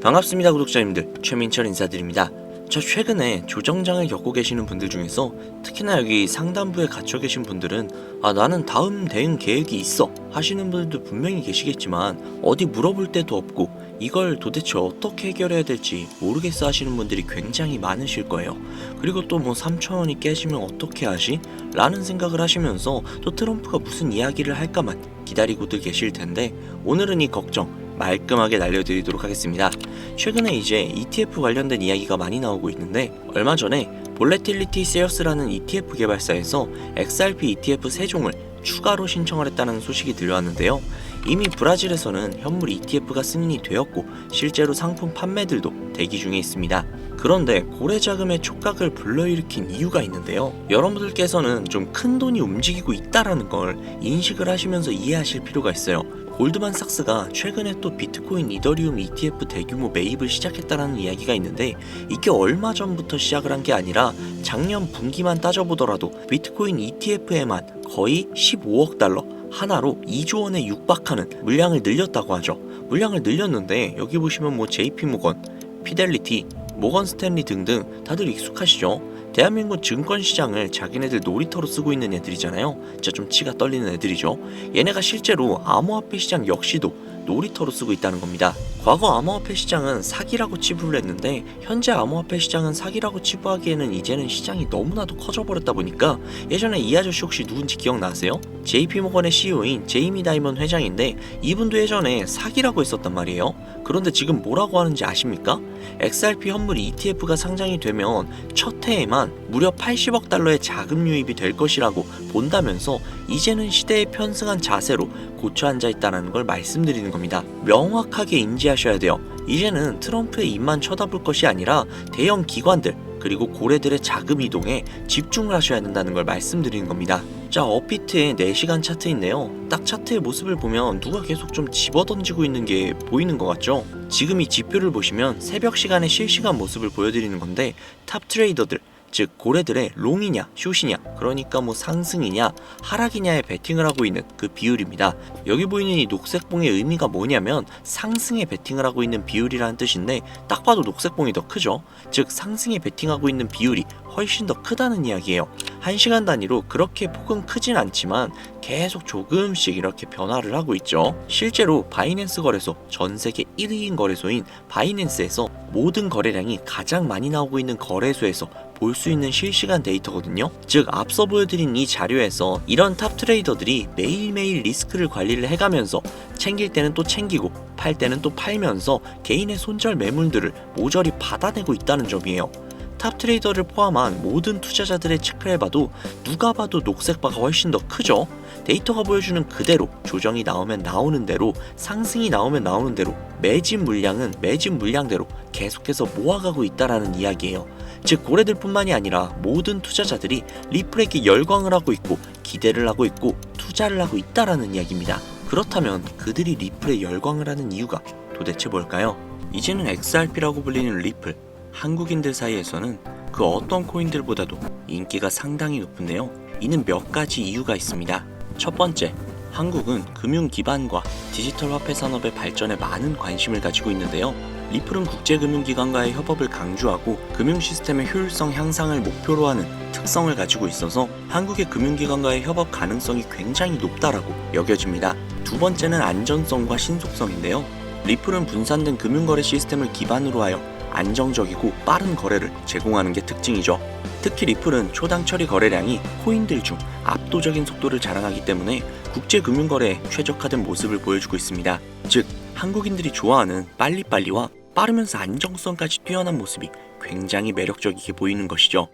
반갑습니다 구독자님들, 최민철 인사드립니다. 저 최근에 조정장을 겪고 계시는 분들 중에서 특히나 여기 상단부에 갇혀 계신 분들은 나는 다음 대응 계획이 있어 하시는 분들도 분명히 계시겠지만 어디 물어볼 데도 없고 이걸 도대체 어떻게 해결해야 될지 모르겠어 하시는 분들이 굉장히 많으실 거예요. 그리고 또 3,000원이 깨지면 어떻게 하지? 라는 생각을 하시면서 또 트럼프가 무슨 이야기를 할까만 기다리고들 계실 텐데, 오늘은 이 걱정 말끔하게 날려드리도록 하겠습니다. 최근에 이제 ETF 관련된 이야기가 많이 나오고 있는데, 얼마 전에 볼레틸리티 세어스라는 ETF 개발사에서 XRP ETF 3종을 추가로 신청을 했다는 소식이 들려왔는데요. 이미 브라질에서는 현물 ETF가 승인이 되었고 실제로 상품 판매들도 대기 중에 있습니다. 그런데 고래 자금의 촉각을 불러일으킨 이유가 있는데요. 여러분들께서는 좀 큰 돈이 움직이고 있다라는 걸 인식을 하시면서 이해하실 필요가 있어요. 골드만삭스가 최근에 또 비트코인 이더리움 ETF 대규모 매입을 시작했다는 이야기가 있는데, 이게 얼마 전부터 시작을 한 게 아니라 작년 분기만 따져보더라도 비트코인 ETF에만 거의 15억 달러 하나로 2조 원에 육박하는 물량을 늘렸다고 하죠. 물량을 늘렸는데 여기 보시면 JP모건, 피델리티, 모건 스탠리 등등 다들 익숙하시죠? 대한민국 증권시장을 자기네들 놀이터로 쓰고 있는 애들이잖아요. 진짜 좀 치가 떨리는 애들이죠. 얘네가 실제로 암호화폐 시장 역시도 놀이터로 쓰고 있다는 겁니다. 과거 암호화폐 시장은 사기라고 치부를 했는데, 현재 암호화폐 시장은 사기라고 치부하기에는 이제는 시장이 너무나도 커져버렸다 보니까, 예전에 이 아저씨 혹시 누군지 기억나세요? JP모건의 CEO인 제이미 다이먼 회장인데, 이분도 예전에 사기라고 했었단 말이에요. 그런데 지금 뭐라고 하는지 아십니까? XRP 현물 ETF가 상장이 되면 첫 해에만 무려 80억 달러의 자금 유입이 될 것이라고 본다면서 이제는 시대에 편승한 자세로 고쳐 앉아 있다는 걸 말씀드리는 겁니다. 명확하게 인지하셔야 돼요. 이제는 트럼프의 입만 쳐다볼 것이 아니라 대형 기관들 그리고 고래들의 자금 이동에 집중을 하셔야 된다는 걸 말씀드리는 겁니다. 자, 업비트의 4시간 차트인데요. 딱 차트의 모습을 보면 누가 계속 좀 집어던지고 있는 게 보이는 것 같죠? 지금 이 지표를 보시면 새벽 시간의 실시간 모습을 보여드리는 건데, 탑 트레이더들, 즉 고래들의 롱이냐 숏이냐, 그러니까 상승이냐 하락이냐에 베팅을 하고 있는 그 비율입니다. 여기 보이는 이 녹색봉의 의미가 뭐냐면 상승에 베팅을 하고 있는 비율이라는 뜻인데, 딱 봐도 녹색봉이 더 크죠. 즉 상승에 베팅하고 있는 비율이 훨씬 더 크다는 이야기예요. 1시간 단위로 그렇게 폭은 크진 않지만 계속 조금씩 이렇게 변화를 하고 있죠. 실제로 바이낸스 거래소, 전 세계 1위인 거래소인 바이낸스에서 모든 거래량이 가장 많이 나오고 있는 거래소에서 볼 수 있는 실시간 데이터거든요. 즉 앞서 보여드린 이 자료에서 이런 탑 트레이더들이 매일매일 리스크를 관리를 해가면서 챙길 때는 또 챙기고 팔 때는 또 팔면서 개인의 손절 매물들을 모조리 받아내고 있다는 점이에요. 탑 트레이더를 포함한 모든 투자자들의 체크를 해봐도 누가 봐도 녹색바가 훨씬 더 크죠. 데이터가 보여주는 그대로 조정이 나오면 나오는 대로, 상승이 나오면 나오는 대로 매집 물량은 매집 물량대로 계속해서 모아가고 있다라는 이야기예요. 즉 고래들 뿐만이 아니라 모든 투자자들이 리플에게 열광을 하고 있고 기대를 하고 있고 투자를 하고 있다라는 이야기입니다. 그렇다면 그들이 리플에 열광을 하는 이유가 도대체 뭘까요? 이제는 XRP라고 불리는 리플, 한국인들 사이에서는 그 어떤 코인들보다도 인기가 상당히 높은데요. 이는 몇 가지 이유가 있습니다. 첫 번째, 한국은 금융 기반과 디지털 화폐 산업의 발전에 많은 관심을 가지고 있는데요. 리플은 국제금융기관과의 협업을 강조하고 금융 시스템의 효율성 향상을 목표로 하는 특성을 가지고 있어서 한국의 금융기관과의 협업 가능성이 굉장히 높다라고 여겨집니다. 두 번째는 안전성과 신속성인데요. 리플은 분산된 금융거래 시스템을 기반으로 하여 안정적이고 빠른 거래를 제공하는 게 특징이죠. 특히 리플은 초당 처리 거래량이 코인들 중 압도적인 속도를 자랑하기 때문에 국제금융거래에 최적화된 모습을 보여주고 있습니다. 즉 한국인들이 좋아하는 빨리빨리와 빠르면서 안정성까지 뛰어난 모습이 굉장히 매력적이게 보이는 것이죠.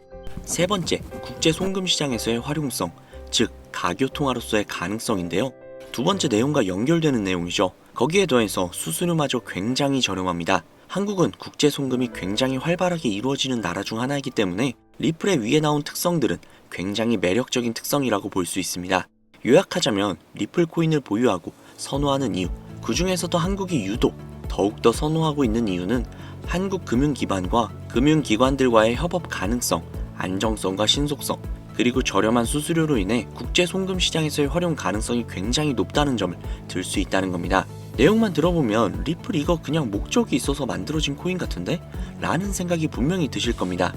세 번째, 국제 송금 시장에서의 활용성, 즉 가교통화로서의 가능성인데요. 두 번째 내용과 연결되는 내용이죠. 거기에 더해서 수수료마저 굉장히 저렴합니다. 한국은 국제 송금이 굉장히 활발하게 이루어지는 나라 중 하나이기 때문에 리플의 위에 나온 특성들은 굉장히 매력적인 특성이라고 볼 수 있습니다. 요약하자면 리플 코인을 보유하고 선호하는 이유, 그 중에서도 한국이 유독 더욱더 선호하고 있는 이유는 한국 금융기반과 금융기관들과의 협업 가능성, 안정성과 신속성, 그리고 저렴한 수수료로 인해 국제 송금 시장에서의 활용 가능성이 굉장히 높다는 점을 들 수 있다는 겁니다. 내용만 들어보면 리플 이거 그냥 목적이 있어서 만들어진 코인 같은데? 라는 생각이 분명히 드실 겁니다.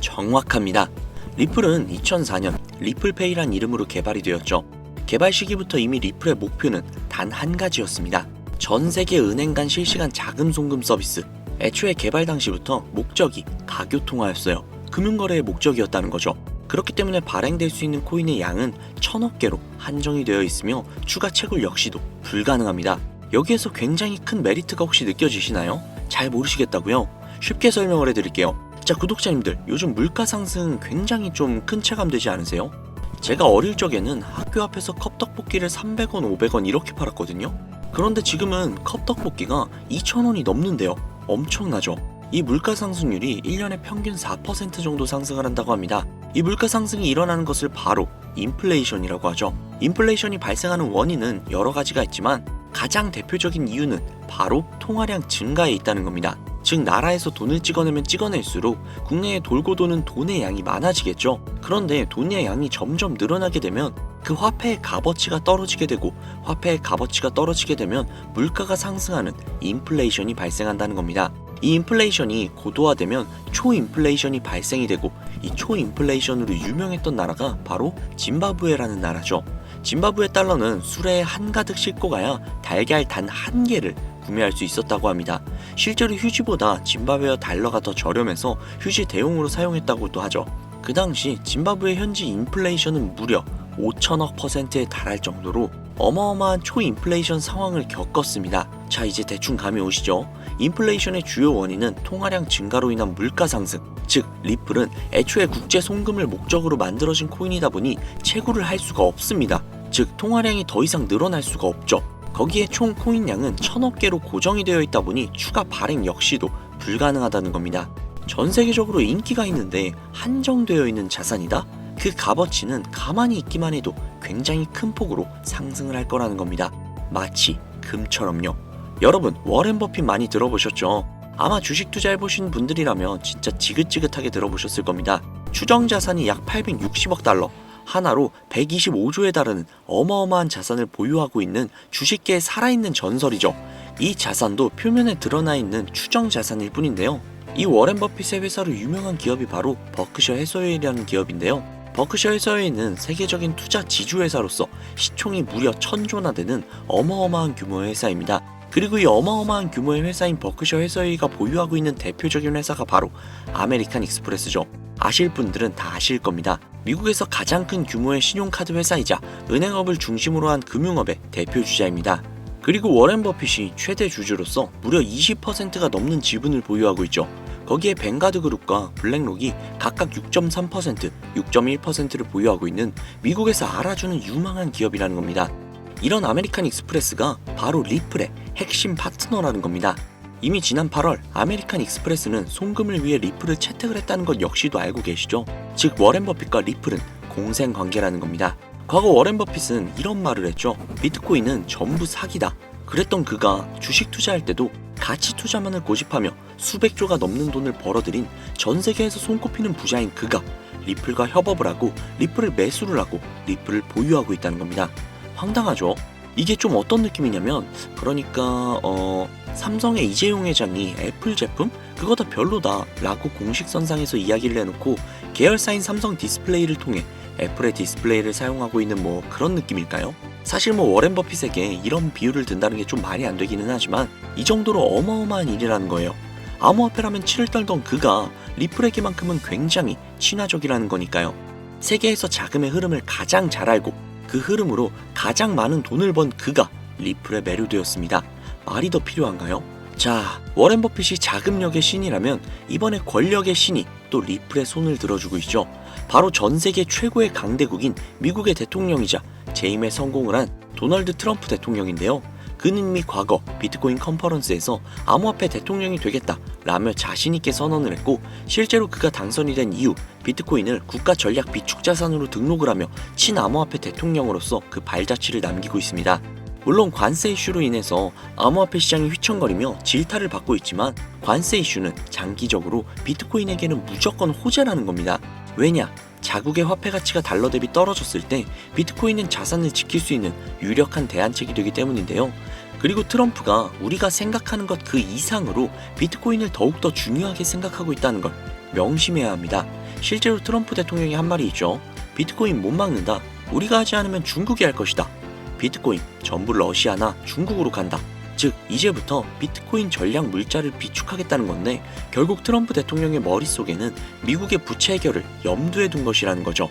정확합니다. 리플은 2004년 리플페이란 이름으로 개발이 되었죠. 개발 시기부터 이미 리플의 목표는 단 한 가지였습니다. 전 세계 은행 간 실시간 자금 송금 서비스. 애초에 개발 당시부터 목적이 가교 통화였어요. 금융거래의 목적이었다는 거죠. 그렇기 때문에 발행될 수 있는 코인의 양은 1000억 개로 한정이 되어 있으며 추가 채굴 역시도 불가능합니다. 여기에서 굉장히 큰 메리트가 혹시 느껴지시나요? 잘 모르시겠다고요? 쉽게 설명을 해드릴게요. 자, 구독자님들, 요즘 물가 상승 굉장히 좀 큰 체감되지 않으세요? 제가 어릴 적에는 학교 앞에서 컵떡볶이를 300원, 500원 이렇게 팔았거든요. 그런데 지금은 컵떡볶이가 2,000원이 넘는데요. 엄청나죠? 이 물가 상승률이 1년에 평균 4% 정도 상승을 한다고 합니다. 이 물가 상승이 일어나는 것을 바로 인플레이션이라고 하죠. 인플레이션이 발생하는 원인은 여러 가지가 있지만 가장 대표적인 이유는 바로 통화량 증가에 있다는 겁니다. 즉 나라에서 돈을 찍어내면 찍어낼수록 국내에 돌고 도는 돈의 양이 많아지겠죠. 그런데 돈의 양이 점점 늘어나게 되면 그 화폐의 값어치가 떨어지게 되고 화폐의 값어치가 떨어지게 되면 물가가 상승하는 인플레이션이 발생한다는 겁니다. 이 인플레이션이 고도화되면 초인플레이션이 발생이 되고 이 초인플레이션으로 유명했던 나라가 바로 짐바브웨라는 나라죠. 짐바브웨 달러는 수레에 한가득 싣고 가야 달걀 단 한 개를 구매할 수 있었다고 합니다. 실제로 휴지보다 짐바브웨어 달러가 더 저렴해서 휴지 대용으로 사용했다고도 하죠. 그 당시 짐바브웨 현지 인플레이션은 무려 5천억 %에 달할 정도로 어마어마한 초인플레이션 상황을 겪었습니다. 자, 이제 대충 감이 오시죠? 인플레이션의 주요 원인은 통화량 증가로 인한 물가 상승, 즉 리플은 애초에 국제 송금을 목적으로 만들어진 코인이다 보니 채굴을 할 수가 없습니다. 즉 통화량이 더 이상 늘어날 수가 없죠. 거기에 총 코인량은 1000억 개로 고정이 되어 있다 보니 추가 발행 역시도 불가능하다는 겁니다. 전 세계적으로 인기가 있는데 한정되어 있는 자산이다? 그 값어치는 가만히 있기만 해도 굉장히 큰 폭으로 상승을 할 거라는 겁니다. 마치 금처럼요. 여러분, 워렌 버핏 많이 들어보셨죠? 아마 주식 투자해보신 분들이라면 진짜 지긋지긋하게 들어보셨을 겁니다. 추정 자산이 약 860억 달러, 하나로 125조에 달하는 어마어마한 자산을 보유하고 있는 주식계의 살아있는 전설이죠. 이 자산도 표면에 드러나 있는 추정 자산일 뿐인데요. 이 워렌 버핏의 회사로 유명한 기업이 바로 버크셔 해서웨이라는 기업인데요. 버크셔 해서웨이는 세계적인 투자 지주회사로서 시총이 무려 1000조나 되는 어마어마한 규모의 회사입니다. 그리고 이 어마어마한 규모의 회사인 버크셔 해서웨이가 보유하고 있는 대표적인 회사가 바로 아메리칸 익스프레스죠. 아실 분들은 다 아실 겁니다. 미국에서 가장 큰 규모의 신용카드 회사이자 은행업을 중심으로 한 금융업의 대표 주자입니다. 그리고 워렌 버핏이 최대 주주로서 무려 20%가 넘는 지분을 보유하고 있죠. 거기에 뱅가드 그룹과 블랙록이 각각 6.3%, 6.1%를 보유하고 있는 미국에서 알아주는 유망한 기업이라는 겁니다. 이런 아메리칸 익스프레스가 바로 리플의 핵심 파트너라는 겁니다. 이미 지난 8월 아메리칸 익스프레스는 송금을 위해 리플을 채택을 했다는 것 역시도 알고 계시죠? 즉 워렌 버핏과 리플은 공생 관계라는 겁니다. 과거 워렌 버핏은 이런 말을 했죠. 비트코인은 전부 사기다. 그랬던 그가 주식 투자할 때도 가치 투자만을 고집하며 수백조가 넘는 돈을 벌어들인 전 세계에서 손꼽히는 부자인 그가 리플과 협업을 하고 리플을 매수를 하고 리플을 보유하고 있다는 겁니다. 황당하죠? 이게 좀 어떤 느낌이냐면 그러니까 삼성의 이재용 회장이 애플 제품? 그거 다 별로다 라고 공식선상에서 이야기를 해놓고 계열사인 삼성 디스플레이를 통해 애플의 디스플레이를 사용하고 있는 뭐 그런 느낌일까요? 사실 뭐 워렌 버핏에게 이런 비유를 든다는 게 좀 말이 안 되기는 하지만 이 정도로 어마어마한 일이라는 거예요. 암호화폐라면 치를 떨던 그가 리플에게만큼은 굉장히 친화적이라는 거니까요. 세계에서 자금의 흐름을 가장 잘 알고 그 흐름으로 가장 많은 돈을 번 그가 리플에 매료되었습니다. 말이 더 필요한가요? 자, 워렌 버핏이 자금력의 신이라면 이번에 권력의 신이 또 리플에 손을 들어주고 있죠. 바로 전 세계 최고의 강대국인 미국의 대통령이자 재임에 성공을 한 도널드 트럼프 대통령인데요. 그는 이미 과거 비트코인 컨퍼런스에서 암호화폐 대통령이 되겠다 라며 자신있게 선언을 했고 실제로 그가 당선이 된 이후 비트코인을 국가 전략 비축 자산으로 등록을 하며 친암호화폐 대통령으로서 그 발자취를 남기고 있습니다. 물론 관세 이슈로 인해서 암호화폐 시장이 휘청거리며 질타를 받고 있지만 관세 이슈는 장기적으로 비트코인에게는 무조건 호재라는 겁니다. 왜냐? 자국의 화폐 가치가 달러 대비 떨어졌을 때 비트코인은 자산을 지킬 수 있는 유력한 대안책이 되기 때문인데요. 그리고 트럼프가 우리가 생각하는 것 그 이상으로 비트코인을 더욱더 중요하게 생각하고 있다는 걸 명심해야 합니다. 실제로 트럼프 대통령이 한 말이 있죠. 비트코인 못 막는다. 우리가 하지 않으면 중국이 할 것이다. 비트코인 전부 러시아나 중국으로 간다. 즉 이제부터 비트코인 전략 물자를 비축하겠다는 건데 결국 트럼프 대통령의 머릿속에는 미국의 부채 해결을 염두에 둔 것이라는 거죠.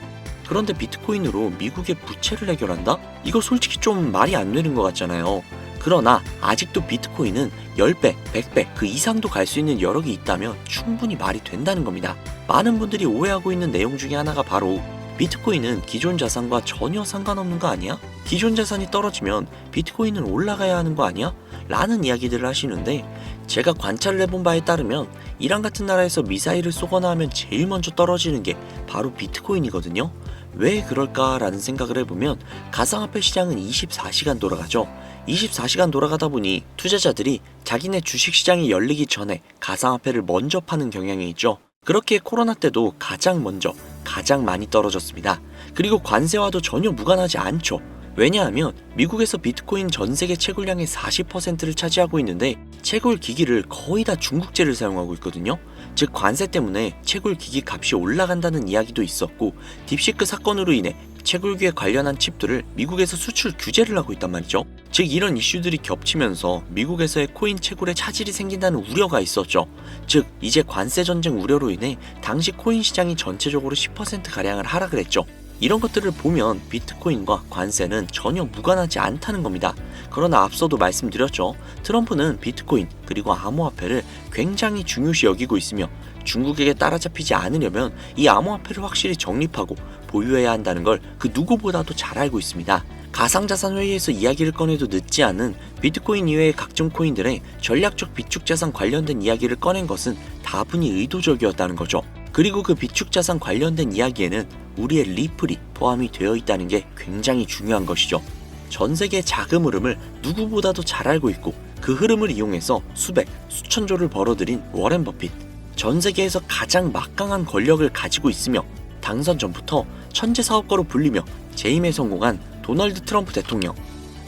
그런데 비트코인으로 미국의 부채를 해결한다? 이거 솔직히 좀 말이 안 되는 것 같잖아요. 그러나 아직도 비트코인은 10배, 100배 그 이상도 갈 수 있는 여력이 있다면 충분히 말이 된다는 겁니다. 많은 분들이 오해하고 있는 내용 중에 하나가 바로 비트코인은 기존 자산과 전혀 상관없는 거 아니야? 기존 자산이 떨어지면 비트코인은 올라가야 하는 거 아니야? 라는 이야기들을 하시는데 제가 관찰을 해본 바에 따르면 이란 같은 나라에서 미사일을 쏘거나 하면 제일 먼저 떨어지는 게 바로 비트코인이거든요. 왜 그럴까라는 생각을 해보면 가상화폐 시장은 24시간 돌아가죠. 24시간 돌아가다 보니 투자자들이 자기네 주식시장이 열리기 전에 가상화폐를 먼저 파는 경향이 있죠. 그렇게 코로나 때도 가장 먼저 가장 많이 떨어졌습니다. 그리고 관세와도 전혀 무관하지 않죠. 왜냐하면 미국에서 비트코인 전 세계 채굴량의 40%를 차지하고 있는데 채굴 기기를 거의 다 중국제를 사용하고 있거든요. 즉 관세 때문에 채굴 기기 값이 올라간다는 이야기도 있었고 딥시크 사건으로 인해 채굴기에 관련한 칩들을 미국에서 수출 규제를 하고 있단 말이죠. 즉 이런 이슈들이 겹치면서 미국에서의 코인 채굴에 차질이 생긴다는 우려가 있었죠. 즉 이제 관세 전쟁 우려로 인해 당시 코인 시장이 전체적으로 10%가량을 하락을 했죠. 이런 것들을 보면 비트코인과 관세는 전혀 무관하지 않다는 겁니다. 그러나 앞서도 말씀드렸죠. 트럼프는 비트코인 그리고 암호화폐를 굉장히 중요시 여기고 있으며 중국에게 따라잡히지 않으려면 이 암호화폐를 확실히 정립하고 보유해야 한다는 걸 그 누구보다도 잘 알고 있습니다. 가상자산 회의에서 이야기를 꺼내도 늦지 않은 비트코인 이외의 각종 코인들의 전략적 비축자산 관련된 이야기를 꺼낸 것은 다분히 의도적이었다는 거죠. 그리고 그 비축자산 관련된 이야기에는 우리의 리플이 포함이 되어 있다는 게 굉장히 중요한 것이죠. 전 세계의 자금 흐름을 누구보다도 잘 알고 있고 그 흐름을 이용해서 수백, 수천조를 벌어들인 워렌 버핏. 전 세계에서 가장 막강한 권력을 가지고 있으며 당선 전부터 천재 사업가로 불리며 재임에 성공한 도널드 트럼프 대통령.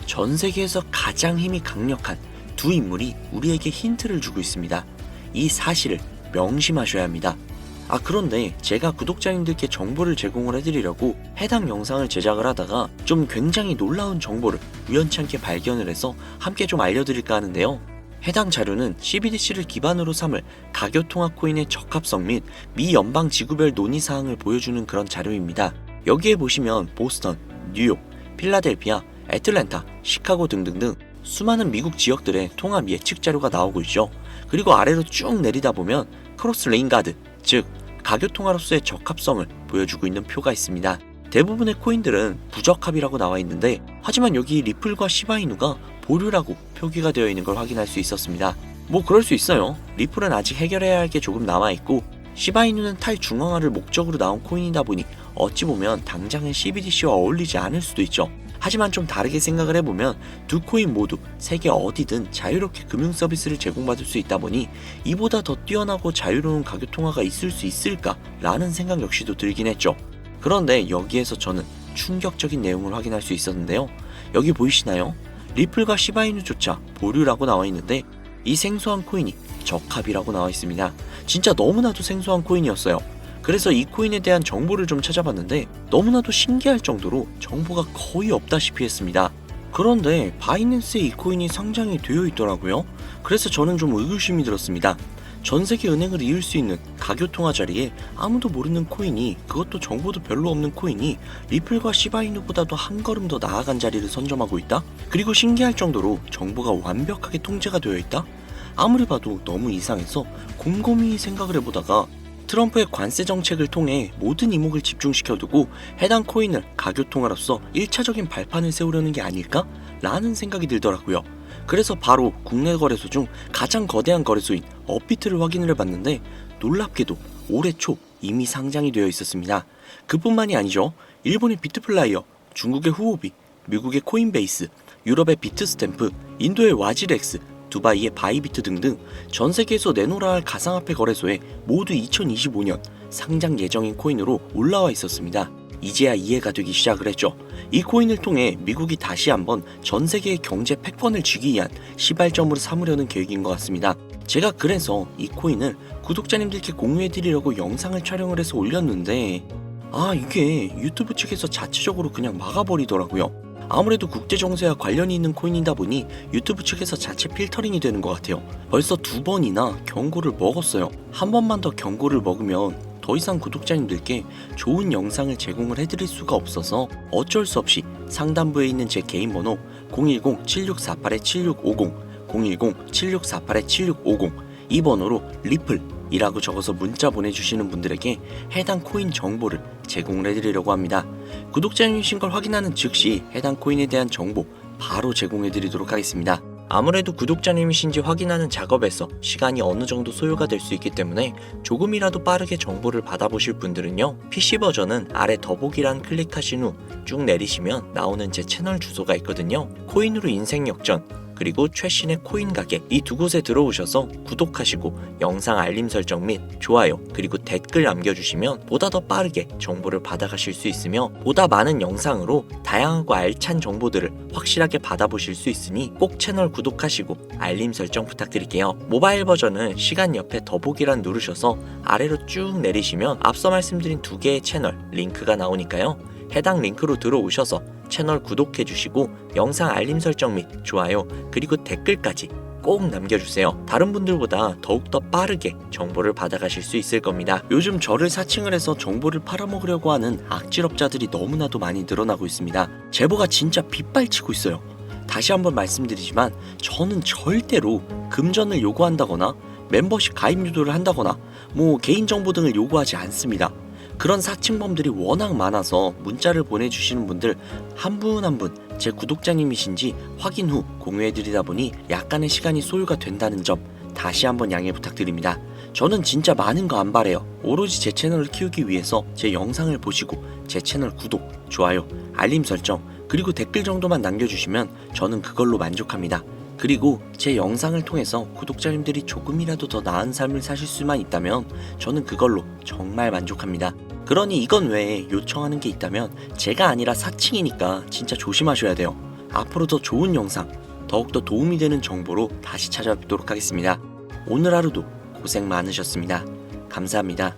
전 세계에서 가장 힘이 강력한 두 인물이 우리에게 힌트를 주고 있습니다. 이 사실을 명심하셔야 합니다. 그런데 제가 구독자님들께 정보를 제공을 해드리려고 해당 영상을 제작을 하다가 좀 굉장히 놀라운 정보를 우연찮게 발견을 해서 함께 좀 알려드릴까 하는데요. 해당 자료는 CBDC를 기반으로 삼을 가교통화 코인의 적합성 및 미 연방 지구별 논의사항을 보여주는 그런 자료입니다. 여기에 보시면 보스턴, 뉴욕, 필라델피아, 애틀랜타, 시카고 등등등 수많은 미국 지역들의 통합 예측 자료가 나오고 있죠. 그리고 아래로 쭉 내리다 보면 크로스 레인가드, 즉 가교통화로서의 적합성을 보여주고 있는 표가 있습니다. 대부분의 코인들은 부적합이라고 나와 있는데 하지만 여기 리플과 시바이누가 보류라고 표기가 되어 있는 걸 확인할 수 있었습니다. 뭐 그럴 수 있어요. 리플은 아직 해결해야 할 게 조금 남아있고 시바이누는 탈중앙화를 목적으로 나온 코인이다 보니 어찌 보면 당장은 CBDC와 어울리지 않을 수도 있죠. 하지만 좀 다르게 생각을 해보면 두 코인 모두 세계 어디든 자유롭게 금융 서비스를 제공받을 수 있다 보니 이보다 더 뛰어나고 자유로운 가교통화가 있을 수 있을까 라는 생각 역시도 들긴 했죠. 그런데 여기에서 저는 충격적인 내용을 확인할 수 있었는데요. 여기 보이시나요? 리플과 시바이누조차 보류라고 나와 있는데 이 생소한 코인이 적합이라고 나와 있습니다. 진짜 너무나도 생소한 코인이었어요. 그래서 이 코인에 대한 정보를 좀 찾아봤는데 너무나도 신기할 정도로 정보가 거의 없다시피 했습니다. 그런데 바이낸스에 이 코인이 상장이 되어 있더라고요. 그래서 저는 좀 의구심이 들었습니다. 전 세계 은행을 이을 수 있는 가교통화 자리에 아무도 모르는 코인이, 그것도 정보도 별로 없는 코인이 리플과 시바이누보다도 한 걸음 더 나아간 자리를 선점하고 있다? 그리고 신기할 정도로 정보가 완벽하게 통제가 되어 있다? 아무리 봐도 너무 이상해서 곰곰이 생각을 해보다가 트럼프의 관세 정책을 통해 모든 이목을 집중시켜두고 해당 코인을 가교통화로서 1차적인 발판을 세우려는 게 아닐까? 라는 생각이 들더라고요. 그래서 바로 국내 거래소 중 가장 거대한 거래소인 업비트를 확인을 해봤는데 놀랍게도 올해 초 이미 상장이 되어 있었습니다. 그뿐만이 아니죠. 일본의 비트플라이어, 중국의 후오비, 미국의 코인베이스, 유럽의 비트스탬프, 인도의 와지렉스, 두바이의 바이비트 등등 전 세계에서 내놓으라 할 가상화폐 거래소에 모두 2025년 상장 예정인 코인으로 올라와 있었습니다. 이제야 이해가 되기 시작을 했죠. 이 코인을 통해 미국이 다시 한번 전 세계의 경제 패권을 쥐기 위한 시발점으로 삼으려는 계획인 것 같습니다. 제가 그래서 이 코인을 구독자님들께 공유해드리려고 영상을 촬영을 해서 올렸는데 이게 유튜브 측에서 자체적으로 그냥 막아버리더라고요. 아무래도 국제정세와 관련이 있는 코인이다 보니 유튜브 측에서 자체 필터링이 되는 것 같아요. 벌써 2번이나 경고를 먹었어요. 한 번만 더 경고를 먹으면 더 이상 구독자님들께 좋은 영상을 제공을 해드릴 수가 없어서 어쩔 수 없이 상단부에 있는 제 개인 번호 010-7648-7650 010-7648-7650 이 번호로 리플이라고 적어서 문자 보내주시는 분들에게 해당 코인 정보를 제공을 해드리려고 합니다. 구독자님이신 걸 확인하는 즉시 해당 코인에 대한 정보 바로 제공해드리도록 하겠습니다. 아무래도 구독자님이신지 확인하는 작업에서 시간이 어느 정도 소요가 될 수 있기 때문에 조금이라도 빠르게 정보를 받아보실 분들은요, PC 버전은 아래 더보기란 클릭하신 후 쭉 내리시면 나오는 제 채널 주소가 있거든요. 코인으로 인생 역전 그리고 최신의 코인 가게 이 두 곳에 들어오셔서 구독하시고 영상 알림 설정 및 좋아요 그리고 댓글 남겨주시면 보다 더 빠르게 정보를 받아가실 수 있으며 보다 많은 영상으로 다양하고 알찬 정보들을 확실하게 받아보실 수 있으니 꼭 채널 구독하시고 알림 설정 부탁드릴게요. 모바일 버전은 시간 옆에 더보기란 누르셔서 아래로 쭉 내리시면 앞서 말씀드린 두 개의 채널 링크가 나오니까요. 해당 링크로 들어오셔서 채널 구독해주시고 영상 알림 설정 및 좋아요 그리고 댓글까지 꼭 남겨주세요. 다른 분들보다 더욱더 빠르게 정보를 받아가실 수 있을 겁니다. 요즘 저를 사칭을 해서 정보를 팔아먹으려고 하는 악질업자들이 너무나도 많이 늘어나고 있습니다. 제보가 진짜 빗발치고 있어요. 다시 한번 말씀드리지만 저는 절대로 금전을 요구한다거나 멤버십 가입 유도를 한다거나 개인정보 등을 요구하지 않습니다. 그런 사칭범들이 워낙 많아서 문자를 보내주시는 분들 한 분 한 분 제 구독자님이신지 확인 후 공유해드리다 보니 약간의 시간이 소요가 된다는 점 다시 한번 양해 부탁드립니다. 저는 진짜 많은 거 안 바래요. 오로지 제 채널을 키우기 위해서 제 영상을 보시고 제 채널 구독, 좋아요, 알림 설정 그리고 댓글 정도만 남겨주시면 저는 그걸로 만족합니다. 그리고 제 영상을 통해서 구독자님들이 조금이라도 더 나은 삶을 사실 수만 있다면 저는 그걸로 정말 만족합니다. 그러니 이건 외에 요청하는 게 있다면 제가 아니라 사칭이니까 진짜 조심하셔야 돼요. 앞으로 더 좋은 영상, 더욱더 도움이 되는 정보로 다시 찾아뵙도록 하겠습니다. 오늘 하루도 고생 많으셨습니다. 감사합니다.